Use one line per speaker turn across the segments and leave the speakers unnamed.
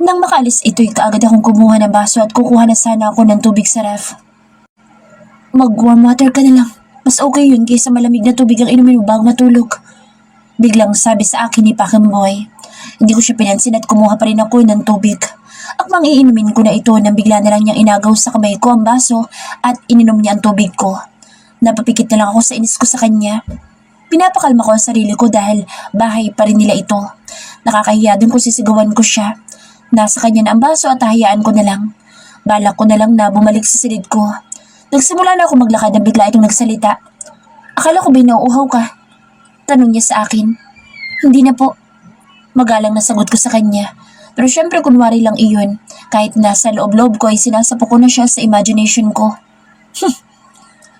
Nang makaalis ito'y kaagad akong kumuha ng baso at kukuha na sana ako ng tubig sa ref. Mag-warm water ka na lang. Mas okay yun kaysa malamig na tubig ang inumin mo bago matulog. Biglang sabi sa akin ni Pakemboy. Hindi ko siya pinansin at kumuha pa rin ako ng tubig. Akmang iinumin ko na ito nang bigla na lang niyang inagaw sa kamay ko ang baso at ininom niya ang tubig ko. Napapikit na lang ako sa inis ko sa kanya. Pinapakalma ko ang sarili ko dahil bahay pa rin nila ito. Nakakahiya din kung sisigawan ko siya. Nasa kanya na ang baso at hahayaan ko na lang. Balak ko na lang na bumalik sa silid ko. Nagsimula na ako maglakad na bigla itong nagsalita. Akala ko ba nauuhaw ka? Tanong niya sa akin. Hindi na po. Magalang na sagot ko sa kanya. Pero syempre kunwari lang iyon. Kahit nasa loob-loob ko ay sinasapo ko na siya sa imagination ko.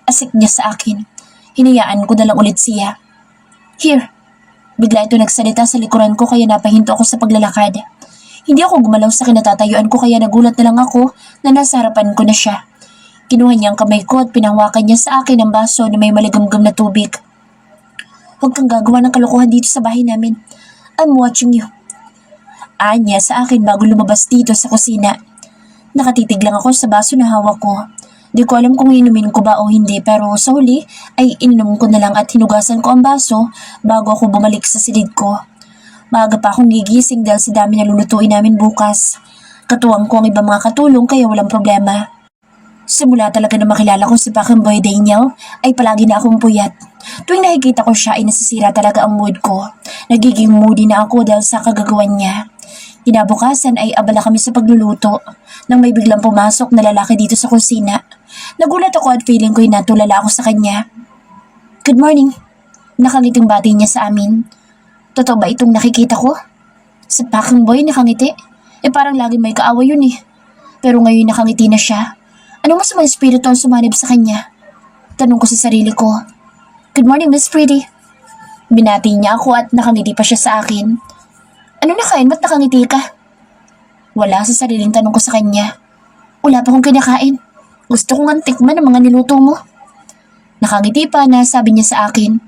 Asik niya sa akin. Hinayaan ko na lang ulit siya. Here. Bigla ito nagsalita sa likuran ko kaya napahinto ako sa paglalakad. Hindi ako gumalaw sa kinatatayuan ko kaya nagulat na lang ako na nasa harapan ko na siya. Kinuha niya ang kamay ko at pinangwakan niya sa akin ang baso na may maligamgam na tubig. Huwag kang gagawa ng kalokohan dito sa bahay namin. I'm watching you. Anya sa akin bago lumabas dito sa kusina. Nakatitig lang ako sa baso na hawak ko. Di ko alam kung inumin ko ba o hindi pero sa huli ay ininom ko na lang at hinugasan ko ang baso bago ako bumalik sa silid ko. Maaga pa akong gigising dahil sa dami na lulutuin namin bukas. Katuwang ko ang ibang mga katulong kaya walang problema. Simula talaga na makilala ko si Pakemboy Daniel ay palagi na akong puyat. Tuwing nakikita ko siya ay nasisira talaga ang mood ko. Nagiging moody na ako dahil sa kagagawan niya. Kinabukasan ay abala kami sa pagluluto nang may biglang pumasok na lalaki dito sa kusina. Nagulat ako at feeling ko'y natulala ako sa kanya. Good morning. Nakangiting bati niya sa amin. Totoo ba itong nakikita ko? Si Pakemboy nakangiti? Parang lagi may kaaway yun eh. Pero ngayon nakangiti na siya. Anong masamang espiritu ang sumanib sa kanya? Tanong ko sa sarili ko. Good morning, Miss Pretty. Binati niya ako at nakangiti pa siya sa akin. Ano nakain? Ba't nakangiti ka? Wala sa sariling tanong ko sa kanya. Wala pa akong kinakain. Gusto kong tikman ang mga niluto mo. Nakangiti pa na sabi niya sa akin.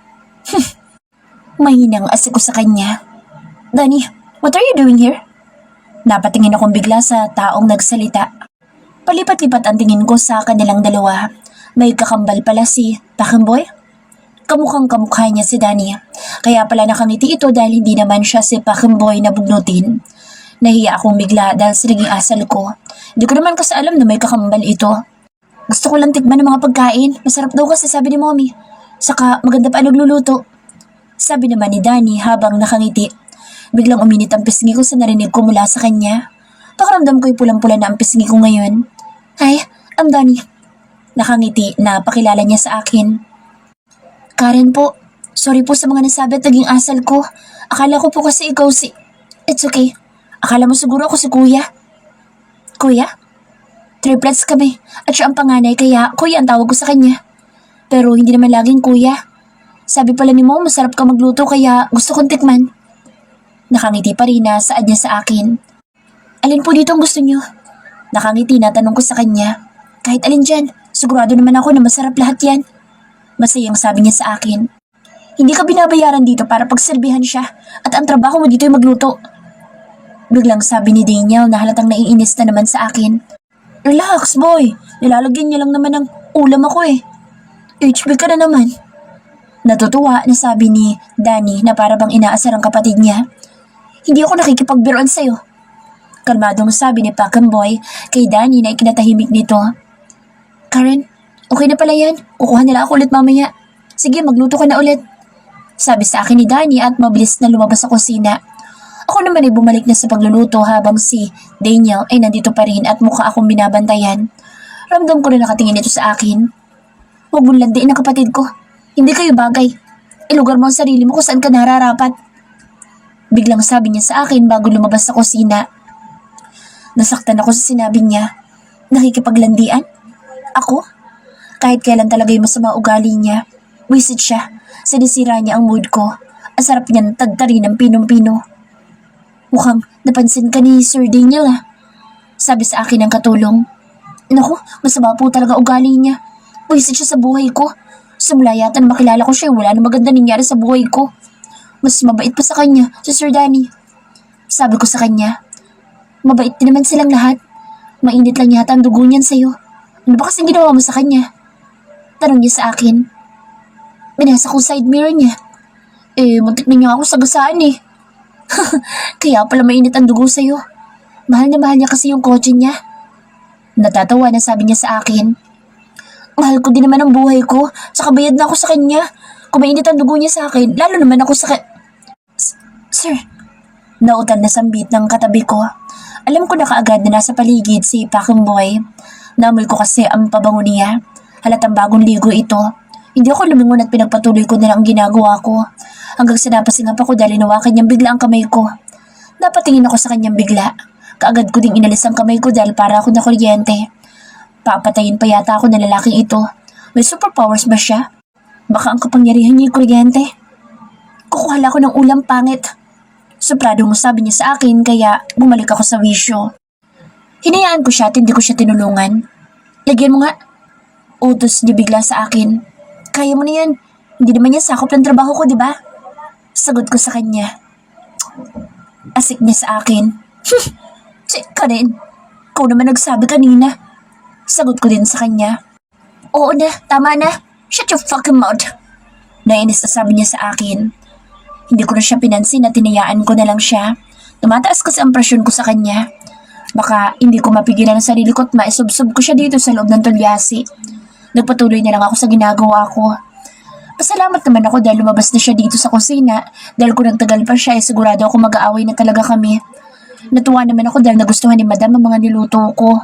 Mahinang asik ko sa kanya. Danny, what are you doing here? Napatingin akong bigla sa taong nagsalita. Palipat-lipat ang tingin ko sa kanilang dalawa. May kakambal pala si Pakemboy. Kamukhang kamukha niya si Danny. Kaya pala nakangiti ito dahil hindi naman siya si Pakemboy na bugnutin. Nahiya akong bigla dahil sa naging asal ko. Hindi ko naman kasi alam na may kakambal ito. Gusto ko lang tikman ng mga pagkain. Masarap daw kasi sabi ni Mommy. Saka maganda pa nagluluto. Sabi naman ni Danny habang nakangiti. Biglang uminit ang pisngi ko sa narinig ko mula sa kanya. Pakiramdam ko'y pulang-pula na ang pisngi ko ngayon. Hi, I'm Danny. Nakangiti na pakilala niya sa akin. Karen po, sorry po sa mga nasabi at naging asal ko. Akala ko po kasi ikaw si... It's okay. Akala mo siguro ako si Kuya. Kuya? Triplets kami at siya ang panganay kaya Kuya ang tawag ko sa kanya. Pero hindi naman laging Kuya. Sabi pala ni Mom masarap ka magluto kaya gusto kong tikman. Nakangiti pa rin na saad niya sa akin. Alin po dito ang gusto niyo? Nakangiti na tanong ko sa kanya. Kahit alin dyan, sigurado naman ako na masarap lahat yan. Masayang sabi niya sa akin. Hindi ka binabayaran dito para pagserbihan siya at ang trabaho mo dito ay magluto. Biglang sabi ni Daniel na halatang naiinis na naman sa akin. Relax boy, nilalagyan niya lang naman ng ulam ako eh. HB ka na naman. Natutuwa na sabi ni Danny na para bang inaasar ang kapatid niya. Hindi ako nakikipagbiruan sa'yo. Kalmadong sabi ni Pakemboy kay Danny na ikinatahimik nito. Karen, okay na pala yan. Kukuha nila ako ulit mamaya. Sige, magluto ka na ulit. Sabi sa akin ni Danny at mabilis na lumabas sa kusina. Ako naman ay bumalik na sa pagluluto habang si Daniel ay nandito pa rin at mukha akong binabantayan. Ramdam ko na nakatingin ito sa akin. Huwag mong landiin ang kapatid ko. Hindi kayo bagay. Ilugar mo ang sarili mo kung saan ka nararapat. Biglang sabi niya sa akin bago lumabas sa kusina. Nasaktan ako sa sinabi niya. Nakikipaglandian? Ako? Kahit kailan talaga yung masama ugali niya. Wisit siya. Sinisira niya ang mood ko. Ang sarap niyan tagtari ng pinong-pino. Mukhang napansin ka ni Sir Daniel ah. Sabi sa akin ng katulong. Naku, masama po talaga ugali niya. Wisit siya sa buhay ko. Simula yata na makilala ko siya, wala na maganda nangyari sa buhay ko. Mas mabait pa sa kanya, si Sir Danny. Sabi ko sa kanya. Mabait din naman silang lahat. Mainit lang yata ang dugo niyan sa'yo. Ano ba kasing ginawa mo sa kanya? Tanong niya sa akin. Binasa ko side mirror niya. Muntik na niya ako sagasaan eh. Kaya pala mainit ang dugo sa'yo. Mahal na mahal niya kasi yung kotse niya. Natatawa na sabi niya sa akin. Mahal ko din naman ang buhay ko. Tsaka bayad na ako sa kanya. Kung mainit ang dugo niya sa akin, lalo naman ako sa Sir, nautal na sambit ng katabi ko. Alam ko na kaagad na nasa paligid si Paking Boy. Naamoy ko kasi ang pabango niya. Halatang bagong ligo ito. Hindi ako lumingon at pinagpatuloy ko na lang ang ginagawa ko. Hanggang sa napasingap ako dahil inawakan niyang bigla ang kamay ko. Napatingin ako sa kanyang bigla. Kaagad ko ding inalis ang kamay ko dahil para ako na kuryente. Papatayin pa yata ako ng lalaking ito. May superpowers ba siya? Baka ang kapangyarihan niya yung kuryente. Kukuhala ko ng ulam pangit. Sobrado mo sabi niya sa akin kaya bumalik ako sa wisyo. Hinayaan ko siya at hindi ko siya tinulungan. Lagyan mo nga. Utos niya bigla sa akin. Kaya mo na yan. Hindi naman yan sakop ng trabaho ko, di ba? Sagot ko sa kanya. Asik niya sa akin. Check ka rin. Ikaw naman nagsabi kanina. Sagot ko din sa kanya. Oo na, tama na. Shut your fucking mouth. Nainis na sabi niya sa akin. Hindi ko na siya pinansin at tinayaan ko na lang siya. Tumataas kasi ang presyon ko sa kanya. Baka hindi ko mapigilan ang sarili ko at maisubsob ko siya dito sa loob ng tulyasi. Nagpatuloy na lang ako sa ginagawa ko. Pasalamat naman ako dahil lumabas na siya dito sa kusina. Dahil kung nagtagal pa siya, sigurado ako mag-aaway na talaga kami. Natuwa naman ako dahil nagustuhan ni Madam ang mga niluto ko.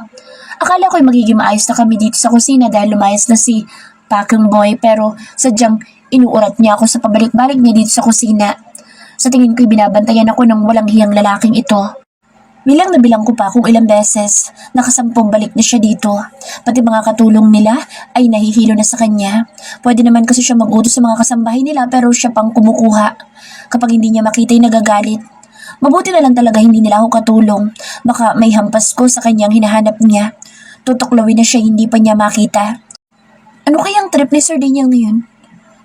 Akala ko'y magiging maayos na kami dito sa kusina dahil lumayas na si Paking Boy pero sadyang inuurat niya ako sa pabalik-balik niya dito sa kusina. Sa tingin ko'y binabantayan ako ng walang hiyang lalaking ito. Bilang na bilang ko pa kung ilang beses nakasampung balik na siya dito. Pati mga katulong nila ay nahihilo na sa kanya. Pwede naman kasi siya mag-utos sa mga kasambahay nila pero siya pang kumukuha. Kapag hindi niya makita ay nagagalit. Mabuti na lang talaga hindi nila ako katulong. Baka may hampas ko sa kanyang hinahanap niya. Tutuklawin na siya hindi pa niya makita. Ano kayang trip ni Sir Daniel ngayon?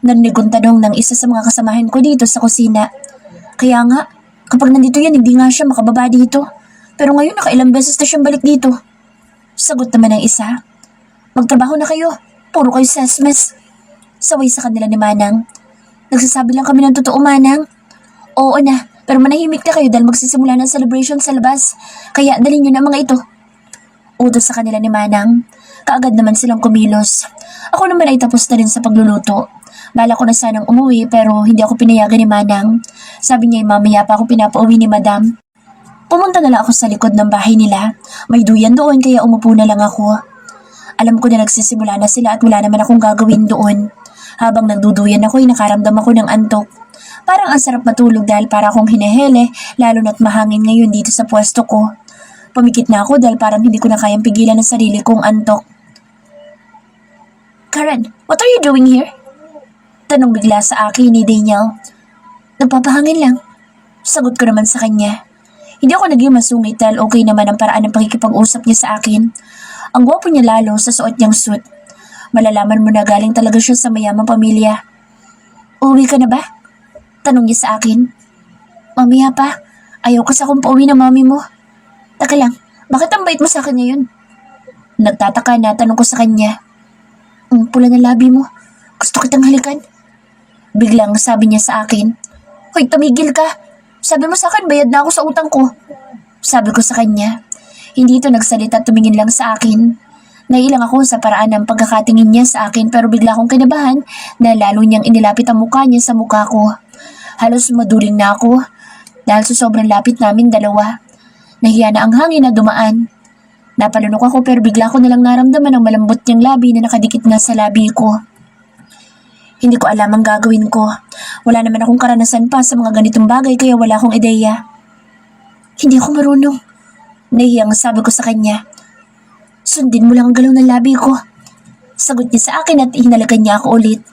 Narinig kong tanong ng isa sa mga kasamahan ko dito sa kusina. Kaya nga, kapag nandito yan hindi nga siya makababa dito. Pero ngayon nakailang beses na siyang balik dito. Sagot naman ng isa. Magtrabaho na kayo. Puro kayo sesmes. Saway sa kanila ni Manang. Nagsasabi lang kami ng totoo, Manang. Oo na, pero manahimik na kayo dahil magsisimula ng celebration sa labas. Kaya dalhin niyo na mga ito. Utos sa kanila ni Manang. Kaagad naman silang kumilos. Ako naman ay tapos na rin sa pagluluto. Bala ko na sanang umuwi pero hindi ako pinayagan ni Manang. Sabi niya mamaya pa ako pinapauwi ni Madam. Pumunta na lang ako sa likod ng bahay nila. May duyan doon kaya umupo na lang ako. Alam ko na nagsisimula na sila at wala naman akong gagawin doon. Habang nagduduyan ako ay nakaramdam ako ng antok. Parang ang sarap matulog dahil para akong hinehele lalo na't mahangin ngayon dito sa pwesto ko. Pumikit na ako dahil parang hindi ko na kayang pigilan ang sarili kong antok. Karen, what are you doing here? Tanong bigla sa akin ni Daniel. Nagpapahangin lang. Sagot ko naman sa kanya. Hindi ako naging masungit dahil okay naman ang paraan ng pakikipag-usap niya sa akin. Ang gwapo niya lalo sa suot niyang suit. Malalaman mo na galing talaga siya sa mayamang pamilya. Uwi ka na ba? Tanong niya sa akin. Mamaya pa. Ayaw kasi akong pauwi ng mami mo. Taka lang, bakit ang bait mo sa akin ngayon? Nagtataka na tanong ko sa kanya. Ang pula ng labi mo. Gusto kitang halikan. Biglang sabi niya sa akin. Hoy, tumigil ka. Sabi mo sa akin, bayad na ako sa utang ko. Sabi ko sa kanya. Hindi ito nagsalita, tumingin lang sa akin. Nailang ako sa paraan ng pagkakatingin niya sa akin pero bigla akong kinabahan na lalo niyang inilapit ang mukha niya sa mukha ko. Halos maduling na ako dahil sa sobrang lapit namin dalawa. Nahiya na ang hangin na dumaan. Napalunok ako pero bigla ko nalang naramdaman ang malambot niyang labi na nakadikit nga sa labi ko. Hindi ko alam ang gagawin ko. Wala naman akong karanasan pa sa mga ganitong bagay kaya wala akong ideya. Hindi ako marunong. Nahiyang sabi ko sa kanya. Sundin mo lang ang galaw ng labi ko. Sagot niya sa akin at hinalikan niya ako ulit.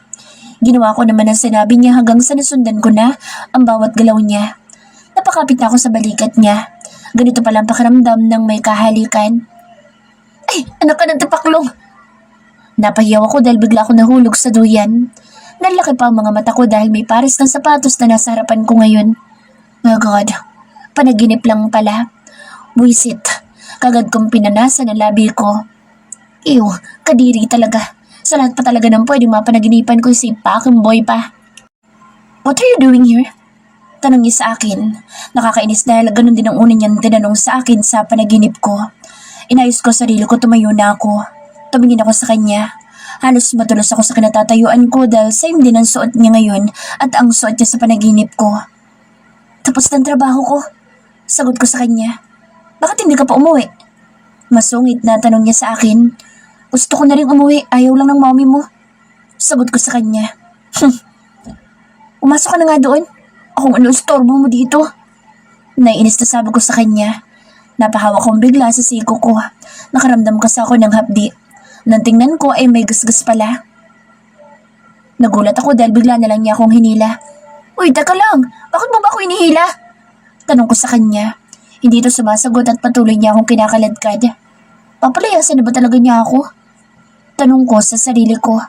Ginawa ko naman ang sinabi niya hanggang sa nasundan ko na ang bawat galaw niya. Napakapit na ako sa balikat niya. Ganito palang pakiramdam ng may kahalikan. Ay, anak ka ng tapaklong. Napahiyaw ako dahil bigla ako nahulog sa duyan. Nalaki pa ang mga mata ko dahil may pares ng sapatos na nasa harapan ko ngayon. Oh God, panaginip lang pala. Buisit. Kagad kong pinanasan ang labi ko. Ew, kadiri talaga. Sa lahat pa talaga ng pwedeng mapanaginipan ko si Pakemboy pa. What are you doing here? Tanong niya sa akin. Nakakainis dahil ganun din ang una niyang tinanong sa akin sa panaginip ko. Inayos ko sarili ko, tumayo na ako. Tumingin ako sa kanya. Halos matulos ako sa kinatatayuan ko dahil same din ang suot niya ngayon at ang suot niya sa panaginip ko. Tapos ng trabaho ko. Sagot ko sa kanya. Bakit hindi ka pa umuwi? Masungit na tanong niya sa akin. Gusto ko na rin umuwi, ayaw lang ng mommy mo. Sagot ko sa kanya. Umasok ka na nga doon. Akong ano istorbo mo dito. Naiinis na sabi ko sa kanya. Napahawak kong bigla sa siko ko. Nakaramdam kasi ako ng hapdi. Nang tingnan ko ay may gasgas pala. Nagulat ako dahil bigla na lang niya akong hinila. Uy, taka lang. Bakit mo ba ako hinihila? Tanong ko sa kanya. Hindi ito sumasagot at patuloy niya akong kinakaladkad. Papalayasan na ba talaga niya ako? Tanong ko sa sarili ko.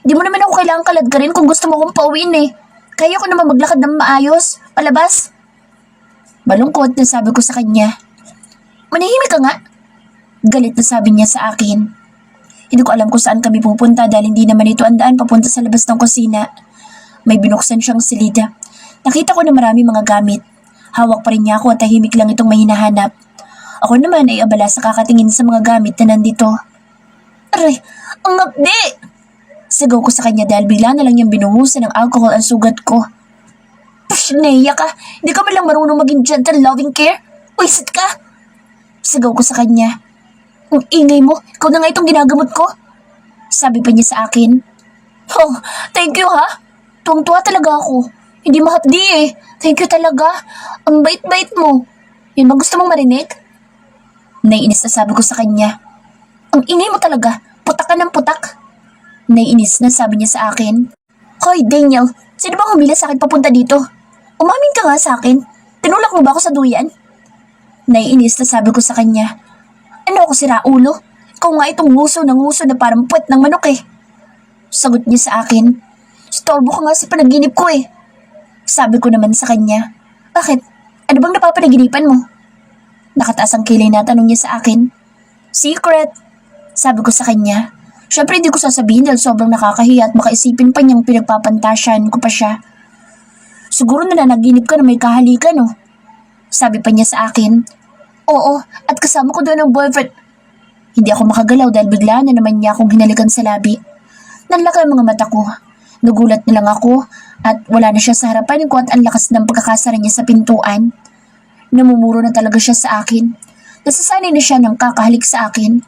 Hindi mo naman ako kailangang kaladkarin kung gusto mo akong pauwiin eh. Kaya ko naman maglakad ng maayos. Palabas. Malungkot na sabi ko sa kanya. Manahimik ka nga. Galit na sabi niya sa akin. Hindi ko alam kung saan kami pupunta dahil hindi naman ito ang daan papunta sa labas ng kusina. May binuksan siyang silida. Nakita ko na marami mga gamit. Hawak pa rin niya ako at tahimik lang itong may hinahanap. Ako naman ay abala sa kakatingin sa mga gamit na nandito. Aray, ang ngapdi! Sigaw ko sa kanya dahil bigla na lang niyang binuhusan ng alcohol ang sugat ko. Push, Neya ka! Hindi ka man lang marunong maging gentle loving care? Wisit ka! Sigaw ko sa kanya. Ang ingay mo, ikaw na nga itong ginagamot ko. Sabi pa niya sa akin. Oh, thank you ha. Tuwang-tuwa talaga ako. Hindi mahapdi eh. Thank you talaga. Ang bait-bait mo. Yun ba gusto mong marinig? Naiinis na sabi ko sa kanya. Ang ingay mo talaga. Putak ka ng putak. Naiinis na sabi niya sa akin. Hoy, Daniel. Sino bang humila sa akin papunta dito? Umamin ka nga sa akin. Tinulak mo ba ako sa duyan? Naiinis na sabi ko sa kanya. Ano ako sira ulo? Ikaw nga itong nguso na parang puwet ng manok eh. Sagot niya sa akin. Storbo ka nga sa panaginip ko eh. Sabi ko naman sa kanya. Bakit? Ano bang napapanaginipan mo? Nakataas ang kilay na tanong niya sa akin. Secret. Sabi ko sa kanya. Syempre hindi ko sasabihin dahil sobrang nakakahiya at makaisipin pa niyang pinagpapantasyan ko pa siya. Siguro na nanaginip ka na may kahalikan no? Sabi pa niya sa akin. Oo, at kasama ko doon ang boyfriend. Hindi ako makagalaw dahil bigla na naman niya akong hinalikan sa labi. Nanlaki ang mga mata ko. Nagulat na lang ako at wala na siya sa harapan ko at ang lakas ng pagkakasara niya sa pintuan. Namumuro na talaga siya sa akin. Nasasanay na siya ng kakahalik sa akin.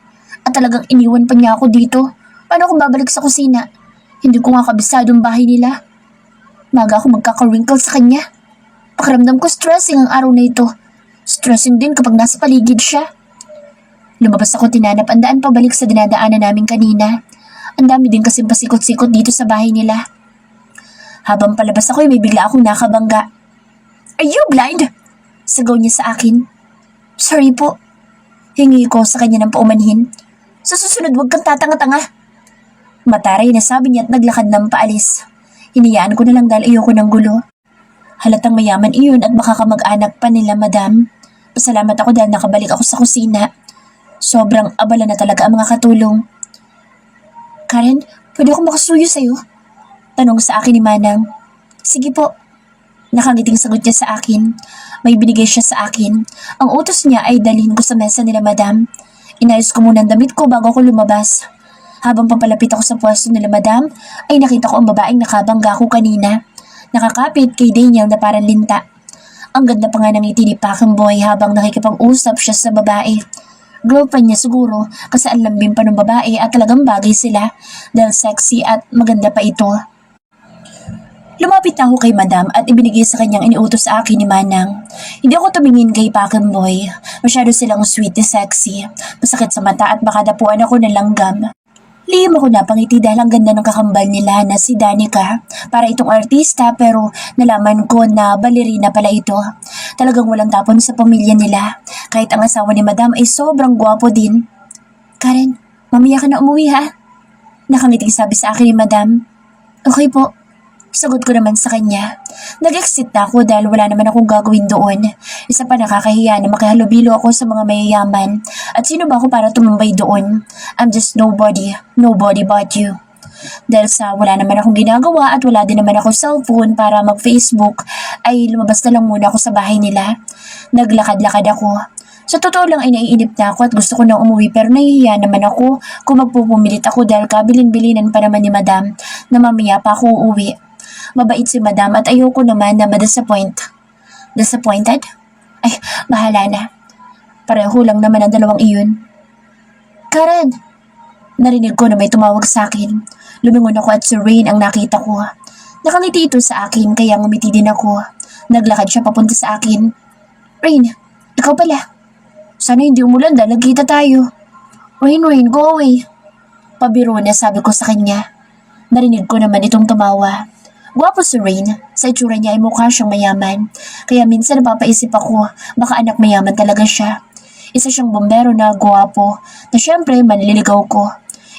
At talagang iniwan pa niya ako dito. Paano kung babalik sa kusina? Hindi ko nga kabisadong bahay nila. Maga ako magkaka-wrinkle sa kanya. Pakiramdam ko stressing ang araw na ito. Stressing din kapag nasa paligid siya. Lumabas ako tinanap ang daan pabalik sa dinadaanan namin kanina. Ang dami din kasing pasikot-sikot dito sa bahay nila. Habang palabas ako may bigla akong nakabangga. Are you blind? Sigaw niya sa akin. Sorry po. Hingi ko sa kanya ng paumanhin. Sa susunod huwag kang tatanga-tanga. Mataray na sabi niya at naglakad ng paalis. Hinayaan ko na lang dahil ayoko ng gulo. Halatang mayaman iyon at baka kamag-anak pa nila, madam. Pasalamat ako dahil nakabalik ako sa kusina. Sobrang abala na talaga ang mga katulong. Karen, pwede akong makasuyo sa'yo? Tanong sa akin ni Manang. Sige po. Nakangiting sagot niya sa akin. May binigay siya sa akin. Ang utos niya ay dalhin ko sa mesa nila, madam. Inayos ko muna ang damit ko bago ako lumabas. Habang papalapit ako sa pwesto nila, madam, ay nakita ko ang babaeng nakabangga ko kanina. Nakakapit kay Daniel na parang linta. Ang ganda pa nga ng ngiti ni Pakemboy habang nakikipag-usap siya sa babae. Girlfriend niya siguro kasi ang lambing pa ng babae at talagang bagay sila dahil sexy at maganda pa ito. Lumapit na ako kay madam at ibinigay sa kanyang iniutos sa akin ni Manang. Hindi ako tumingin kay Pakemboy. Masyado silang sweet and sexy. Masakit sa mata at baka dapuan ako ng langgam. Lihim ako napangiti dahil ang ganda ng kakambal nila na si Danica. Para itong artista pero nalaman ko na balerina pala ito. Talagang walang tapon sa pamilya nila. Kahit ang asawa ni madam ay sobrang gwapo din. Karen, mamaya ka na umuwi ha? Nakangiting sabi sa akin ni madam. Okay po. Sagot ko naman sa kanya. Nag-exit na ako dahil wala naman akong gagawin doon. Isa pa nakakahiya na makihalubilo ako sa mga mayayaman. At sino ba ako para tumambay doon? I'm just nobody. Nobody but you. Dahil sa wala naman akong ginagawa at wala din naman ako cellphone para mag-Facebook, ay lumabas na lang muna ako sa bahay nila. Naglakad-lakad ako. Sa totoo lang ay naiinip na ako at gusto ko nang umuwi pero nahihiya naman ako kung magpupumilit ako dahil kabilin-bilinan pa naman ni Madam na mamaya pa ako uuwi. Mabait si Madam at ayoko naman na ma-disappoint. Disappointed? Ay, bahala na. Pareho lang naman ang dalawang iyon. Karen! Narinig ko na may tumawag sa akin. Lumingon ako at si Rain ang nakita ko. Nakangiti ito sa akin kaya ngumiti din ako. Naglakad siya papunta sa akin. Rain, ikaw pala. Sana hindi umulan dahil nagkita tayo. Rain, go away. Pabiro na sabi ko sa kanya. Narinig ko naman itong tumawa. Gwapo si Rain. Sa itsura niya ay mukha siyang mayaman. Kaya minsan napapaisip ako, baka anak mayaman talaga siya. Isa siyang bombero na gwapo, na syempre manliligaw ko.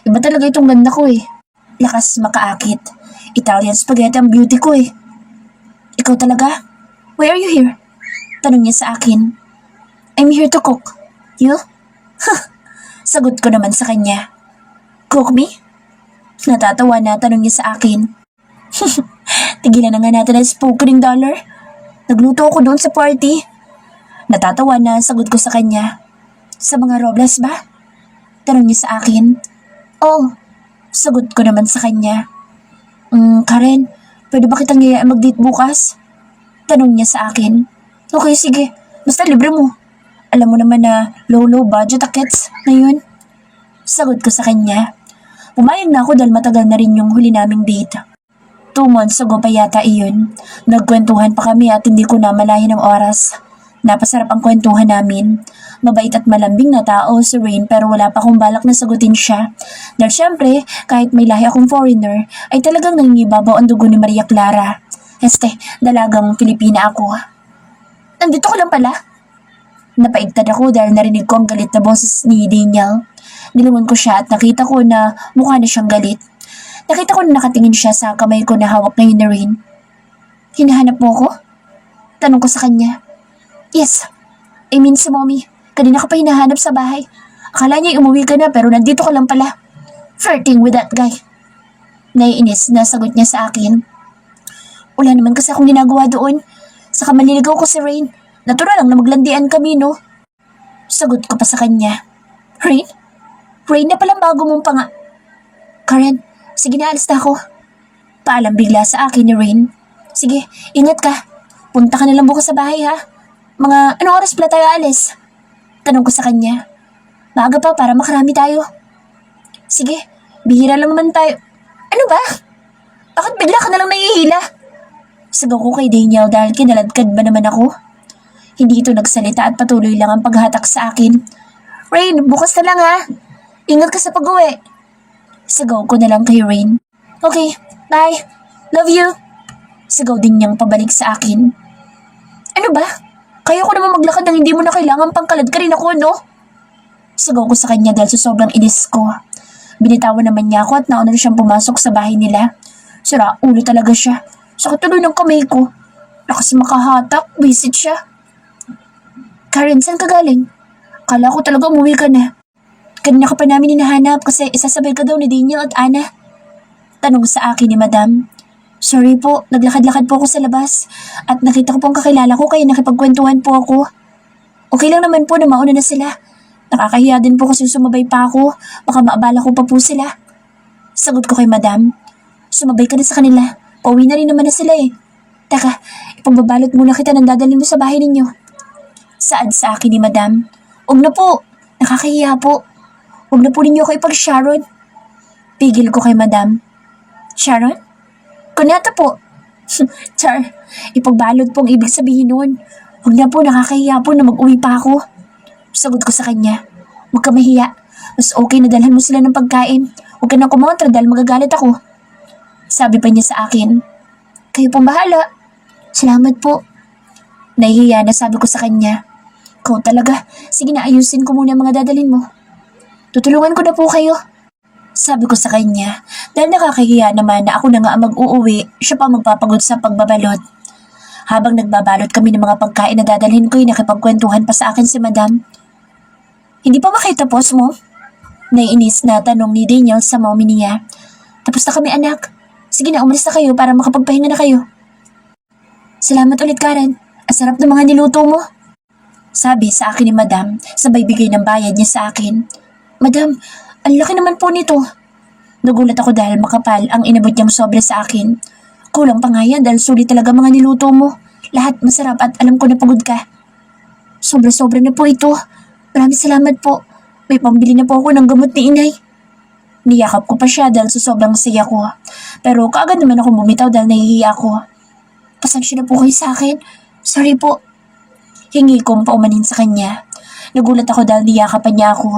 Iba talaga itong ganda ko eh. Lakas makaakit. Italian spaghetti ang beauty ko eh. Ikaw talaga? Why are you here? Tanong niya sa akin. I'm here to cook. You? Sagot ko naman sa kanya. Cook me? Natatawa na tanong niya sa akin. Tigilan na nga natin ang spookering dollar. Nagluto ako doon sa party. Natatawa na sagot ko sa kanya. Sa mga Robles ba? Tanong niya sa akin. Oh, sagot ko naman sa kanya. Karen, pwede ba kitang ngayaan mag-date bukas? Tanong niya sa akin. Okay, sige. Basta libre mo. Alam mo naman na low budget tickets ngayon. Sagot ko sa kanya. Pumayag na ako dahil matagal na rin yung huli naming date. 2 months ago pa yata iyon. Nagkwentuhan pa kami at hindi ko namalayan ang oras. Napasarap ang kwentuhan namin. Mabait at malambing na tao si Rain pero wala pa akong balak na sagutin siya. Dahil syempre, kahit may lahi akong foreigner, ay talagang nangingibabaw ang dugo ni Maria Clara. Dalagang Pilipina ako. Nandito ko lang pala. Napaigtad ako dahil narinig ko ang galit na boses ni Daniel. Nilingon ko siya at nakita ko na mukha na siyang galit. Nakita ko na nakatingin siya sa kamay ko na hawak ngayon ni Rain. Hinahanap mo ako? Tanong ko sa kanya. Yes. I mean si Mommy. Kanina ka pa hinahanap sa bahay. Akala niya umuwi ka na pero nandito ka lang pala. Flirting with that guy. Naiinis na sagot niya sa akin. Wala naman kasi akong ginagawa doon. Saka manliligaw ko si Rain. Natural lang na maglandian kami, no? Sagot ko pa sa kanya. Rain? Rain na palang bago mong Karen, sige na alis na ako. Paalam bigla sa akin ni Rain. Sige, ingat ka. Punta ka na lang bukas sa bahay ha. Mga anong oras pala tayo alis? Tanong ko sa kanya. Maaga pa para makarami tayo. Sige, bihira lang naman tayo. Ano ba? Bakit bigla ka na lang nahihila? Sigaw ko kay Daniel dahil kinaladkad ba naman ako? Hindi ito nagsalita at patuloy lang ang paghatak sa akin. Rain, bukas na lang ha. Ingat ka sa pag-uwi. Sigaw ko na lang kay Rain. Okay, bye. Love you. Sigaw din niyang pabalik sa akin. Ano ba? Kaya ko naman maglakad nang hindi mo na kailangan pangkalad ka rin ako, no? Sigaw ko sa kanya dahil sa sobrang inis ko. Binitawan naman niya ako at nauna na siyang pumasok sa bahay nila. Sira ulo talaga siya. Sa katuloy ng kamay ko. Lakas makahatak, visit siya. Karen, saan ka galing? Kala ko talaga umuwi ka na. Kanina ka pa namin hinahanap kasi isasabay ka daw ni Daniel at Ana. Tanong sa akin ni Madam. Sorry po, naglakad-lakad po ako sa labas at nakita ko po ang kakilala ko kaya nakipagkwentuhan po ako. Okay lang naman po na mauna na sila. Nakakahiya din po kasi sumabay pa ako. Baka maabala ko pa po sila. Sagot ko kay Madam. Sumabay ka na sa kanila. Pauwi na rin naman na sila eh. Taka, ipagbabalot muna kita nang dadalhin mo sa bahay ninyo. Saad sa akin ni Madam. Huwag na po. Nakakahiya po. Huwag na po ninyo ako ipag-Sharon. Pigil ko kay Madam. Sharon? Kunata po. Char, ipagbalot po ang ibig sabihin nun. Huwag na po, nakakahiya po na mag-uwi pa ako. Sagot ko sa kanya. Huwag ka mahiya. Mas okay na dalhan mo sila ng pagkain. Huwag ka nang kumontra dahil magagalit ako. Sabi pa niya sa akin. Kayo pong bahala. Salamat po. Nahihiya na sabi ko sa kanya. Ikaw talaga. Sige na, ayusin ko muna ang mga dadalhin mo. Tutulungan ko na po kayo. Sabi ko sa kanya, dahil nakakahiya naman na ako na nga ang mag-uuwi, siya pa magpapagod sa pagbabalot. Habang nagbabalot kami ng mga pagkain na dadalhin ko, nakipagkwentuhan pa sa akin si Madam. Hindi pa ba kayo tapos mo? Naiinis na tanong ni Daniel sa mommy niya. Tapos na kami anak. Sige na, umalis na kayo para makapagpahinga na kayo. Salamat ulit Karen. Ang sarap ng mga niluto mo. Sabi sa akin ni Madam, sabay bigay ng bayad niya sa akin. Madam, ang laki naman po nito. Nagulat ako dahil makapal ang inabot niyang sobre sa akin. Kulang pa nga yan dahil sulit talaga mga niluto mo. Lahat masarap at alam ko na pagod ka. Sobra-sobra na po ito. Maraming salamat po. May pambili na po ako ng gamot ni inay. Niyakap ko pa siya dahil sa sobrang saya ko. Pero kaagad naman ako bumitaw dahil nahihiya ako. Pasensya na po kayo sa akin. Sorry po. Hingi kong paumanin sa kanya. Nagulat ako dahil niyakapan niya ako.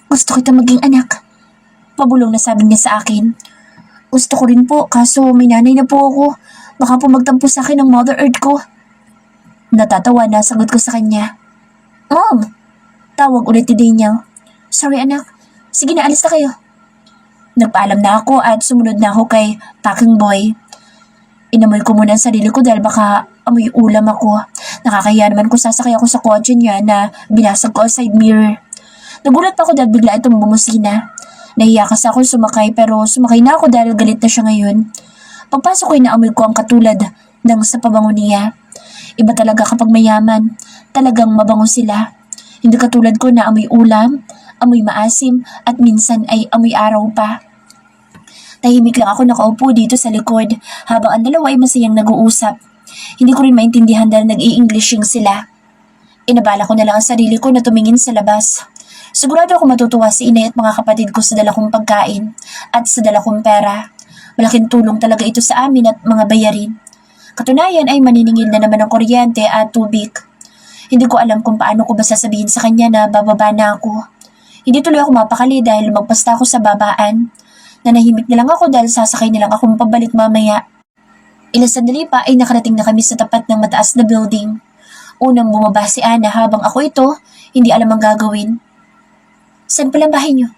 Gusto kita maging anak. Pabulong na sabi niya sa akin. Gusto ko rin po, kaso may nanay na po ako. Baka po magtampo sa akin ng Mother Earth ko. Natatawa na sagot ko sa kanya. Mom! Tawag ulit ni Daniel. Sorry anak. Sige na, alis na kayo. Nagpaalam na ako at sumunod na ako kay packing boy. Inamoy ko muna ang sarili ko dahil baka amoy ulam ako. Nakakahiya naman kung sasakay ako sa kotse niya na binasag ko ang side mirror. Nagulat pa ako dahil bigla itong bumusina. Nahiya kasi ako sumakay pero sumakay na ako dahil galit na siya ngayon. Pagpasok ko ay naamoy ko ang katulad ng sa pabango niya. Iba talaga kapag mayaman. Talagang mabango sila. Hindi katulad ko na amoy ulam, amoy maasim at minsan ay amoy araw pa. Tahimik lang ako nakaupo dito sa likod habang ang dalawa ay masayang nag-uusap. Hindi ko rin maintindihan dahil nag-i-Englishing sila. Inabala ko na lang ang sarili ko na tumingin sa labas. Sigurado ako matutuwa si inay at mga kapatid ko sa dala kong pagkain at sa dala kong pera. Malaking tulong talaga ito sa amin at mga bayarin. Katunayan ay maniningil na naman ang kuryente at tubig. Hindi ko alam kung paano ko ba sasabihin sa kanya na bababa na ako. Hindi tuloy ako mapakali dahil lumagpas na ako sa babaan. Nanahimik na lang ako dahil sasakay na lang akong pabalik mamaya. Ilang sandali pa ay nakarating na kami sa tapat ng mataas na building. Unang bumaba si Ana habang ako ito, hindi alam ang gagawin. Saan pala ang bahay niyo?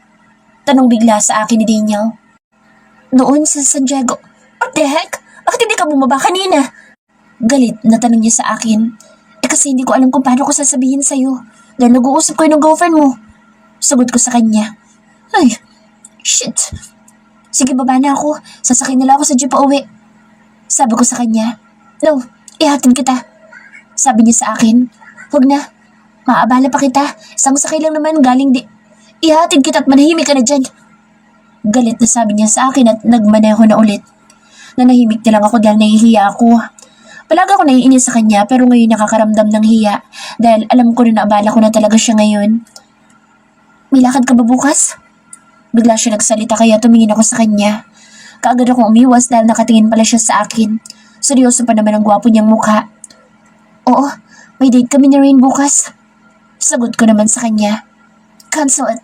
Tanong bigla sa akin ni Daniel. Doon sa San Diego. What the heck? Bakit hindi ka bumaba kanina? Galit na tanong niya sa akin. Kasi hindi ko alam kung paano ko sasabihin sa'yo dahil nag-uusap ko ng girlfriend mo. Sagot ko sa kanya. Ay, shit. Sige, baba na ako. Sasakay na lang ako sa jeep pa uwi. Sabi ko sa kanya. No, ihatid kita. Sabi niya sa akin. Huwag na. Maabala pa kita. Isang sakay lang naman galing di. Ihatid kita at manahimik ka na dyan. Galit na sabi niya sa akin at nagmaneho na ulit. Nanahimik na lang ako dahil nahihiya ako. Palagi ako naiinis sa kanya pero ngayon nakakaramdam ng hiya dahil alam ko na naabala ko na talaga siya ngayon. May lakad ka ba bukas? Bigla siya nagsalita kaya tumingin ako sa kanya. Kaagad akong umiwas dahil nakatingin pala siya sa akin. Seryoso pa naman ang gwapo niyang mukha. Oo, may date kami ni Rain bukas. Sagot ko naman sa kanya. Cancel.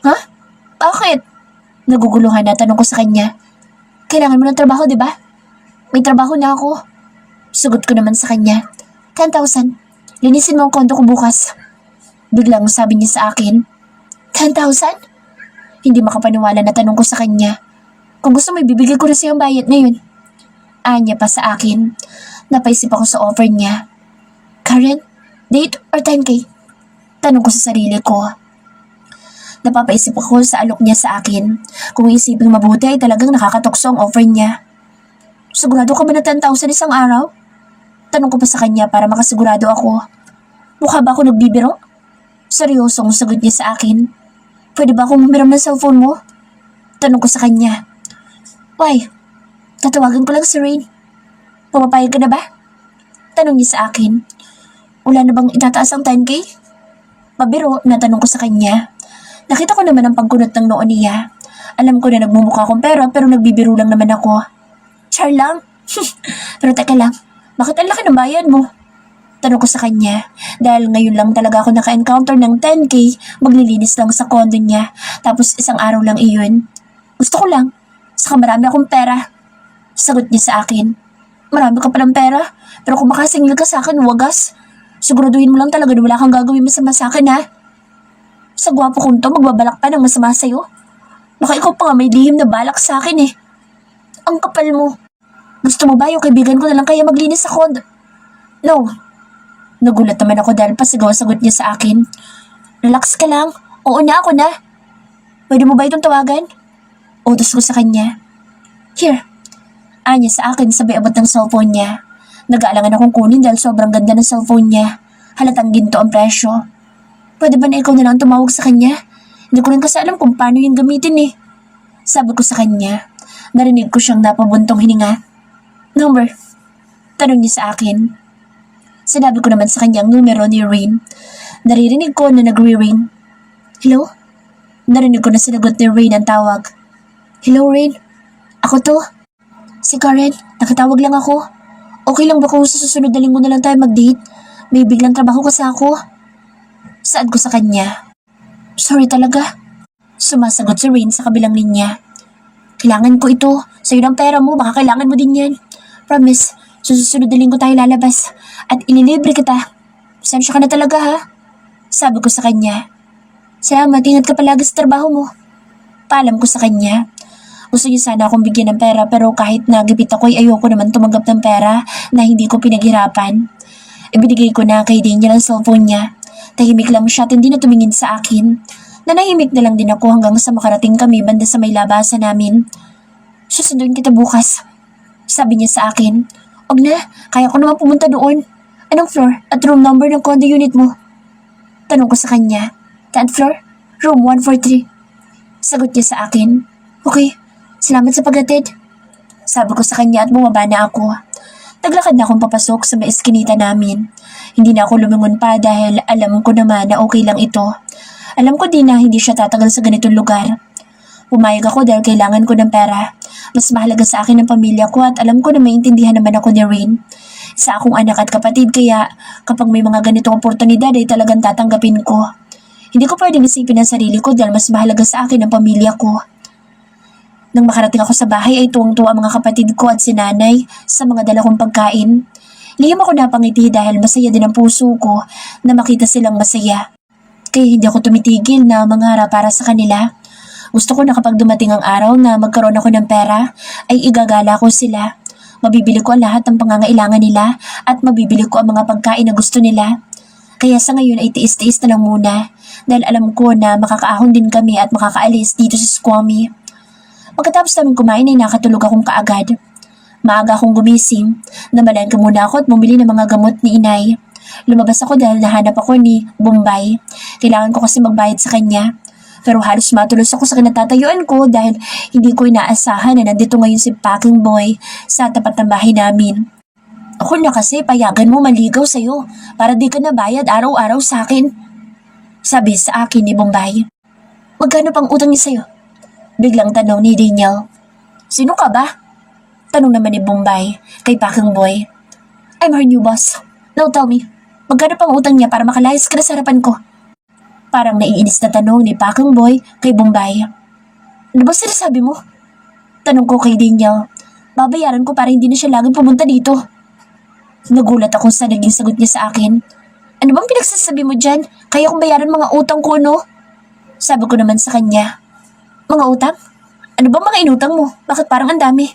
Ha? Bakit? Naguguluhan na tanong ko sa kanya. Kailangan mo ng trabaho, di ba? May trabaho na ako. Sagot ko naman sa kanya. 10,000. Linisin mo ang kondo ko bukas. Biglang sabi niya sa akin. 10,000? Hindi makapaniwala na tanong ko sa kanya. Kung gusto mo, ibibigay ko na sa'yo ang bayad ngayon. Anya pa sa akin. Napaisip ako sa offer niya. Karen, date or 10K? Tanong ko sa sarili ko. Napapaisip ako sa alok niya sa akin. Kung isipin mabuti ay talagang nakakatokso ang offer niya. Sigurado ka ba na 10,000 isang araw? Tanong ko pa sa kanya para makasigurado ako. Mukha ba ako nagbibiro? Seryosong sagot niya sa akin. Pwede ba akong humiram ng cellphone mo? Tanong ko sa kanya. Why? Tatawagan ko lang si Rain. Pumapayag ka na ba? Tanong niya sa akin. Wala na bang itataas ang 10K? Mabiro na tanong ko sa kanya. Nakita ko naman ang pagkunot ng noo niya. Alam ko na nagmumukha akong pera pero nagbibiro lang naman ako. Char lang. Pero teka lang, bakit ang laki ng bayad mo? Tanong ko sa kanya. Dahil ngayon lang talaga ako naka-encounter ng 10K, maglilinis lang sa condo niya. Tapos isang araw lang iyon. Gusto ko lang. Saka marami akong pera. Sagot niya sa akin. Marami ka palang pera, pero kung makasingil ka sa akin, wagas. Siguraduhin mo lang talaga na wala kang gagawin masama sa akin, ha? Sa gwapo kong to, magbabalak pa ng masama sa'yo. Baka ikaw pa nga may lihim na balak sa akin eh. Ang kapal mo. Gusto mo ba yung kaibigan ko na lang kaya maglinis ako? No. Nagulat naman ako dahil pasigaw sagot niya sa akin. Relax ka lang. Oo na, ako na. Pwede mo ba itong tawagan? Utos ko sa kanya. Here. Anya sa akin sabay abot ng cellphone niya. Nag-aalangan akong kunin dahil sobrang ganda ng cellphone niya. Halatang ginto ang presyo. Pwede ba na ikaw na lang tumawag sa kanya? Hindi ko rin kasi alam kung paano yung gamitin eh. Sabi ko sa kanya. Narinig ko siyang napabuntong hininga. Number? Tanong niya sa akin. Sinabi ko naman sa kanya ang numero ni Rain. Naririnig ko na nagre-ring. Hello? Narinig ko na sinagot ni Rain ang tawag. Hello, Rain? Ako to? Si Karen, nakatawag lang ako. Okay lang ba kung sa susunod na linggo na lang tayo mag-date? May biglang trabaho kasi ako. Saad ko sa kanya. Sorry talaga. Sumasagot si Rain sa kabilang linya. Kailangan ko ito. Sa'yo ng pera mo, baka kailangan mo din yan. Promise, sa susunod na linggo tayo lalabas. At ililibre kita. Pasensya ka na talaga ha. Sabi ko sa kanya. Salamat, ingat ka palagi sa trabaho mo. Paalam ko sa kanya. Gusto niya sana akong bigyan ng pera pero kahit nagipit ako ay ayoko naman tumanggap ng pera na hindi ko pinaghirapan. Ibinigay ko na kay Daniel ang cellphone niya. Tahimik lang siya at hindi na tumingin sa akin. Nanahimik na lang din ako hanggang sa makarating kami banda sa may labasan namin. Susunduin kita bukas. Sabi niya sa akin. Og na, kaya ko naman pumunta doon. Anong floor at room number ng condo unit mo? Tanong ko sa kanya. 10th floor? Room 143. Sagot niya sa akin. Okay, salamat sa paghatid. Sabi ko sa kanya at bumaba na ako. Naglakad na akong papasok sa may eskinita namin. Hindi na ako lumingon pa dahil alam ko naman na okay lang ito. Alam ko din na hindi siya tatagal sa ganitong lugar. Pumayag ako dahil kailangan ko ng pera. Mas mahalaga sa akin ang pamilya ko at alam ko na maintindihan naman ako ni Rain. Sa akong anak at kapatid kaya kapag may mga ganitong oportunidad ay talagang tatanggapin ko. Hindi ko pwedeng isipin ang sarili ko dahil mas mahalaga sa akin ang pamilya ko. Nang makarating ako sa bahay ay tuwang-tuwa ang mga kapatid ko at si nanay sa mga dala kong pagkain. Lihim ako napangiti dahil masaya din ang puso ko na makita silang masaya. Kaya hindi ako tumitigil na mangarap para sa kanila. Gusto ko na kapag dumating ang araw na magkaroon ako ng pera ay igagala ko sila. Mabibili ko ang lahat ng pangangailangan nila at mabibili ko ang mga pagkain na gusto nila. Kaya sa ngayon ay tiis-tiis na lang muna dahil alam ko na makakaahon din kami at makakaalis dito sa Squammy. Pagkatapos namin kumain ay nakatulog akong kaagad. Maaga akong gumising. Namalan ka muna ako at bumili ng mga gamot ni inay. Lumabas ako dahil nahanap ako ni Bombay. Kailangan ko kasi magbayad sa kanya. Pero halos matulos ako sa kinatatayuan ko dahil hindi ko inaasahan na nandito ngayon si Packing Boy sa tapat ng bahay namin. Ako na kasi payagan mo maligaw sa'yo para di ka nabayad araw-araw sa akin. Sabi sa akin ni Bombay. Magkano pang utang niya sa'yo? Biglang tanong ni Daniel. Sino ka ba? Tanong naman ni Bombay kay Packing Boy. I'm her new boss. Now tell me, magkano pang utang niya para makalayas ka na sa harapan ko? Parang naiinis na tanong ni Packing Boy kay Bombay. Ano ba sinasabi mo? Tanong ko kay Daniel. Babayaran ko para hindi na siya laging pumunta dito. Nagulat ako sa naging sagot niya sa akin. Ano bang pinagsasabi mo dyan? Kaya kong bayaran mga utang ko, no? Sabi ko naman sa kanya. Mga utang? Ano bang mga inutang mo? Bakit parang ang dami?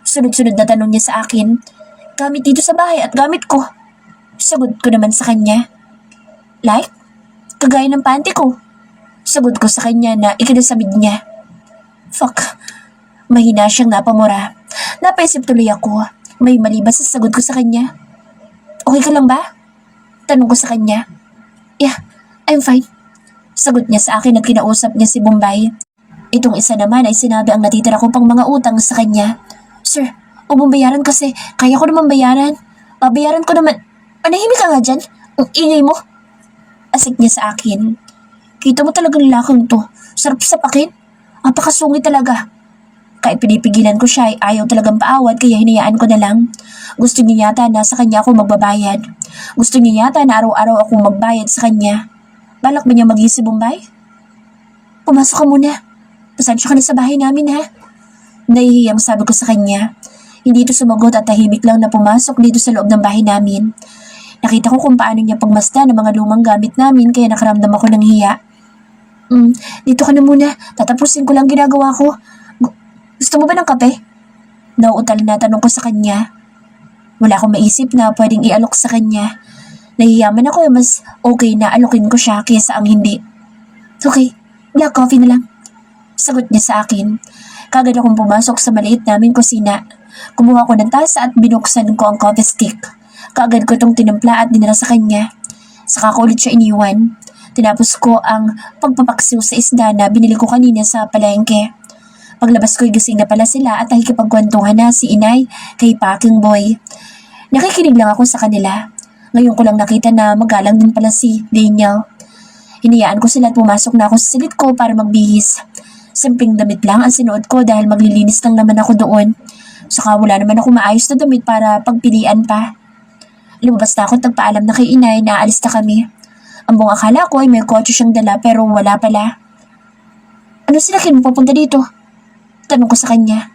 Sunod-sunod na tanong niya sa akin. Gamit dito sa bahay at gamit ko. Sagot ko naman sa kanya. Like? Kagaya ng panty ko. Sagot ko sa kanya na ikinasabid niya. Fuck. Mahina siyang napamura. Napaisip tuloy ako. May mali ba sa sagot ko sa kanya? Okay ka lang ba? Tanong ko sa kanya. Yeah, I'm fine. Sagot niya sa akin at kinausap niya si Bombay. Itong isa naman ay sinabi ang natitira ko pang mga utang sa kanya. Sir, bumbayaran kasi. Kaya ko naman bayaran. Babayaran ko naman. Manahimik ka nga dyan. Ang ingay mo. Asik niya sa akin. Kita mo talagang lalakang to. Sarap sa pakin. Apakasungit talaga. Kaya pinipigilan ko siya ay ayaw talagang paawat kaya hinayaan ko na lang. Gusto niya yata na sa kanya ako magbabayad. Gusto niya yata na araw-araw akong magbayad sa kanya. Balak ba niya mag-isip Bombay? Pumasok ka muna. Pasensya ka na sa bahay namin ha. Nahihiyang sabi ko sa kanya. Hindi ito sumagot at tahimik lang na pumasok dito sa loob ng bahay namin. Nakita ko kung paano niya pagmasdan ng mga lumang gamit namin kaya nakaramdam ako ng hiya. Dito ka na muna. Tatapusin ko lang ginagawa ko. Gusto mo ba ng kape? Nauutal na tanong ko sa kanya. Wala akong maisip na pwedeng ialok sa kanya. Nahiyaman ako, mas okay na alokin ko siya kaysa ang hindi. Okay, black coffee na lang. Sagot niya sa akin. Kagad akong pumasok sa maliit naming kusina. Kumuha ko ng tasa at binuksan ko ang coffee stick. Kagad ko itong tinimpla at dinala sa kanya. Saka ko ulit siya iniwan. Tinapos ko ang pagpapaksiw sa isda na binili ko kanina sa palengke. Paglabas ko, gising na pala sila at nakikipagkwentuhan na si inay kay Packing Boy. Nakikinig lang ako sa kanila. Ngayon ko lang nakita na magalang din pala si Daniel. Hinayaan ko sila at pumasok na ako sa silid ko para magbihis. Simpleng damit lang ang sinuot ko dahil maglilinis lang naman ako doon. Saka wala naman ako maayos na damit para pagpilian pa. Lumabas na ako at nagpaalam na kay inay na aalis na kami. Ang buong akala ko ay may kotse siyang dala pero wala pala. Ano sila papunta dito? Tanong ko sa kanya.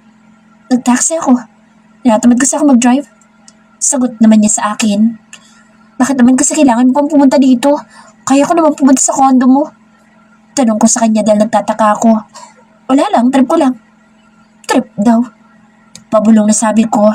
Nag-taxi ako. Tinatamad kasi ako mag-drive. Sagot naman niya sa akin. Bakit naman kasi kailangan mo pang pumunta dito? Kaya ko naman pumunta sa condo mo. Tanong ko sa kanya dahil nagtataka ako. Wala lang, trip ko lang. Trip daw. Pabulong na sabi ko.